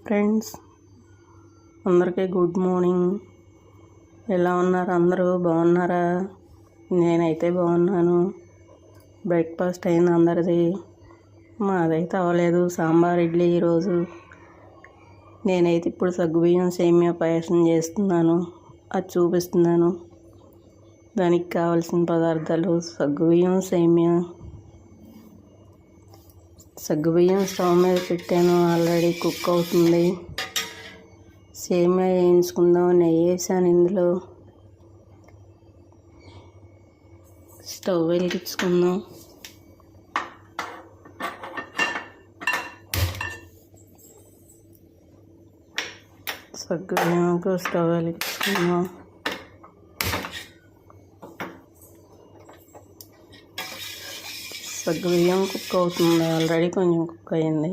Friends, అందరికీ good morning. ఎలా ఉన్నారు? అందరూ బాగున్నారా? నేనైతే బాగున్నాను. బ్రేక్ఫాస్ట్ అయింది అందరిది. మాదైతే అవ్వలేదు. సాంబార్ ఇడ్లీ ఈరోజు. నేనైతే ఇప్పుడు సగ్గుబియ్యం సేమియా పాయసం చేస్తున్నాను. అది చూపిస్తున్నాను. దానికి కావాల్సిన పదార్థాలు: సగ్గుబియ్యం, సేమియా. సగ్గుబియ్యం స్టవ్ మీద పెట్టాను, ఆల్రెడీ కుక్ అవుతుంది. సేమియా వేయించుకుందాం. నెయ్యి వేసాను ఇందులో. స్టవ్ వెలిగించుకుందాం. సగ్గుబియ్యంకు స్టవ్ వెలిగించుకుందాం. సగ్గుబియ్యం కుక్ అవుతుంది, ఆల్రెడీ కొంచెం కుక్ అయింది.